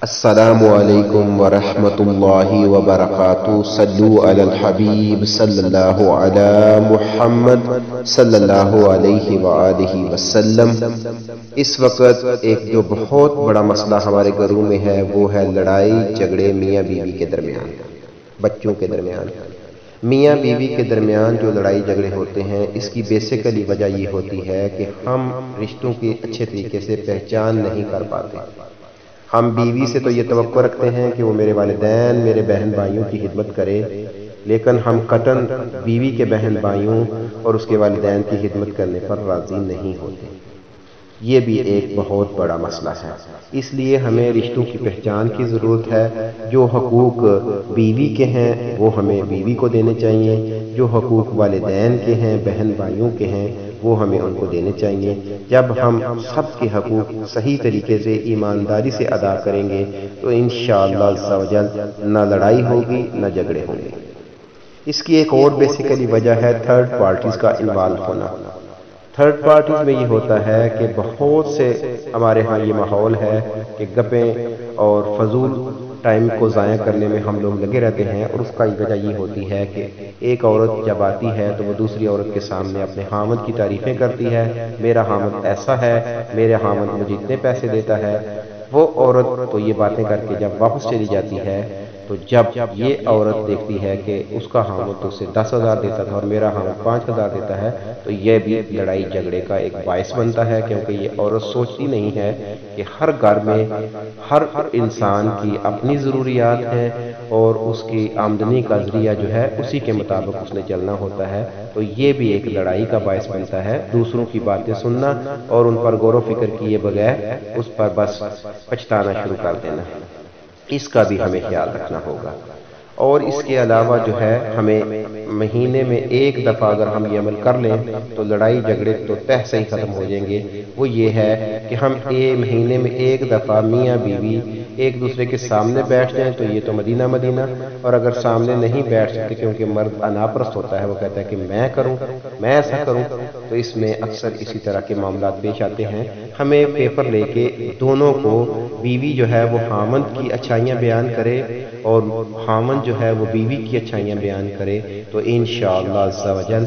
السلام علیکم ورحمۃ اللہ وبرکاتہ۔ صلو علی الحبیب صلی اللہ علی محمد صلی اللہ علیہ وآلہ وسلم۔ اس وقت ایک جو بہت بڑا مسئلہ ہمارے گھروں میں ہے وہ ہے لڑائی جھگڑے میاں بیوی کے درمیان، بچوں کے درمیان۔ میاں بیوی کے درمیان جو لڑائی جھگڑے ہوتے ہیں، اس کی بیسیکلی وجہ یہ ہوتی ہے کہ ہم رشتوں کی اچھے طریقے سے پہچان نہیں کر پاتے۔ ہم بیوی سے تو یہ توقع رکھتے ہیں کہ وہ میرے والدین، میرے بہن بھائیوں کی خدمت کرے، لیکن ہم قطعاً بیوی کے بہن بھائیوں اور اس کے والدین کی خدمت کرنے پر راضی نہیں ہوتے۔ یہ بھی ایک بہت بڑا مسئلہ ہے۔ اس لیے ہمیں رشتوں کی پہچان کی ضرورت ہے۔ جو حقوق بیوی کے ہیں وہ ہمیں بیوی کو دینے چاہیے، جو حقوق والدین کے ہیں، بہن بھائیوں کے ہیں، وہ ہمیں ان کو دینے چاہیے۔ جب ہم سب کے حقوق صحیح طریقے سے ایمانداری سے ادا کریں گے تو انشاءاللہ عز و جل نہ لڑائی ہوگی نہ جھگڑے ہوں گے۔ اس کی ایک اور بیسیکلی وجہ ہے تھرڈ پارٹیز کا انوالو ہونا۔ تھرڈ پارٹیز میں یہ ہوتا ہے کہ بہت سے ہمارے ہاں یہ ماحول ہے کہ گپیں اور فضول ٹائم کو ضائع کرنے میں ہم لوگ لگے رہتے ہیں، اور اس کا وجہ یہ ہوتی ہے کہ ایک عورت جب آتی ہے تو وہ دوسری عورت کے سامنے اپنے خامد کی تعریفیں کرتی ہے، میرا خامد ایسا ہے، میرا خامد مجھے اتنے پیسے دیتا ہے۔ وہ عورت تو یہ باتیں کر کے جب واپس چلی جاتی ہے تو جب یہ عورت دیکھتی ہے کہ اس کا خامد تو اسے 10,000 دیتا تھا اور میرا خامد 5,000 دیتا ہے، تو یہ بھی لڑائی جھگڑے کا ایک باعث بنتا ہے، کیونکہ یہ عورت سوچتی نہیں ہے کہ ہر گھر میں ہر انسان کی اپنی ضروریات ہیں اور اس کی آمدنی کا ذریعہ جو ہے اسی کے مطابق اس نے چلنا ہوتا ہے۔ تو یہ بھی ایک لڑائی کا باعث بنتا ہے، دوسروں کی باتیں سننا اور ان پر غور و فکر کیے بغیر اس پر بس پچھتانا شروع کر دینا۔ اس کا بھی ہمیں خیال رکھنا ہوگا۔ اور اس کے علاوہ جو ہے ہمیں مہینے میں ایک دفعہ اگر ہم یہ عمل کر لیں تو لڑائی جھگڑے تو تہ سے ہی ختم ہو جائیں گے۔ وہ یہ ہے کہ ہم مہینے میں ایک دفعہ میاں بیوی ایک دوسرے کے سامنے بیٹھ جائیں، تو یہ تو مدینہ مدینہ۔ اور اگر سامنے نہیں بیٹھ سکتے کیونکہ مرد اناپرست ہوتا ہے، وہ کہتا ہے کہ میں کروں، میں ایسا کروں، تو اس میں اکثر اسی طرح کے معاملات پیش آتے ہیں۔ ہمیں پیپر لے کے دونوں کو، بیوی جو ہے وہ خامند کی اچھائیاں بیان کرے اور خامند جو ہے وہ بیوی کی اچھائیاں بیان کرے، تو انشاءاللہ عز و جل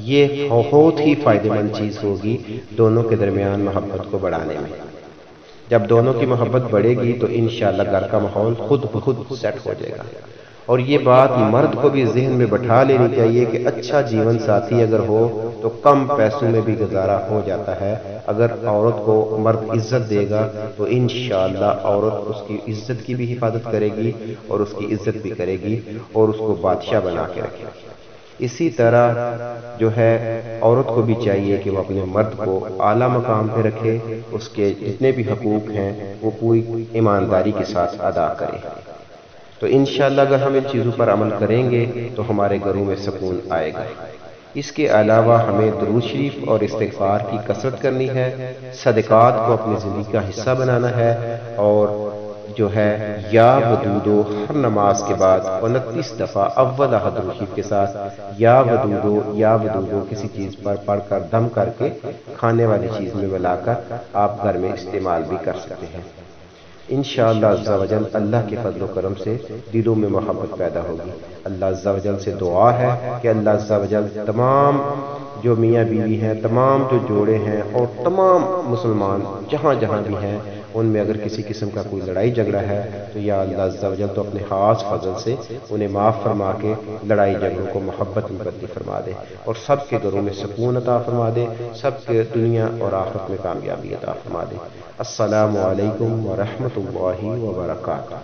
یہ بہت ہی فائدہ مند چیز ہوگی دونوں کے درمیان محبت کو بڑھانے میں۔ جب دونوں کی محبت بڑھے گی تو انشاءاللہ گھر کا ماحول خود بخود سیٹ ہو جائے گا۔ اور یہ بات مرد کو بھی ذہن میں بٹھا لینی چاہیے کہ اچھا جیون ساتھی اگر ہو تو کم پیسوں میں بھی گزارا ہو جاتا ہے۔ اگر عورت کو مرد عزت دے گا تو انشاءاللہ عورت اس کی عزت کی بھی حفاظت کرے گی اور اس کی عزت بھی کرے گی اور اس کو بادشاہ بنا کے رکھے گی۔ اسی طرح جو ہے عورت کو بھی چاہیے کہ وہ اپنے مرد کو اعلیٰ مقام پہ رکھے، اس کے جتنے بھی حقوق ہیں وہ پوری ایمانداری کے ساتھ ادا کرے۔ تو انشاءاللہ اگر ہم ان چیزوں پر عمل کریں گے تو ہمارے گھروں میں سکون آئے گا۔ اس کے علاوہ ہمیں درود شریف اور استغفار کی کثرت کرنی ہے، صدقات کو اپنی زندگی کا حصہ بنانا ہے، اور جو ہے یا ودودو ہر نماز کے بعد 29 دفعہ اول درود شریف کے ساتھ یا ودودو کسی چیز پر پڑھ کر دم کر کے کھانے والی چیز میں ملا کر آپ گھر میں استعمال بھی کر سکتے ہیں۔ انشاءاللہ عز و جل اللہ کے فضل و کرم سے دلوں میں محبت پیدا ہوگی۔ اللہ عز و جل سے دعا ہے کہ اللہ عز و جل تمام جو میاں بیوی ہیں، تمام جو جوڑے ہیں اور تمام مسلمان جہاں جہاں بھی ہیں، ان میں اگر کسی قسم کا کوئی لڑائی جھگڑا ہے تو یا اللہ عز و جل تو اپنے خاص فضل سے انہیں معاف فرما کے لڑائی جھگڑوں کو محبت میں تبدیل فرما دے اور سب کے گھروں میں سکون عطا فرما دے، سب کے دنیا اور آخرت میں کامیابی عطا فرما دے۔ السلام علیکم ورحمۃ اللہ وبرکاتہ۔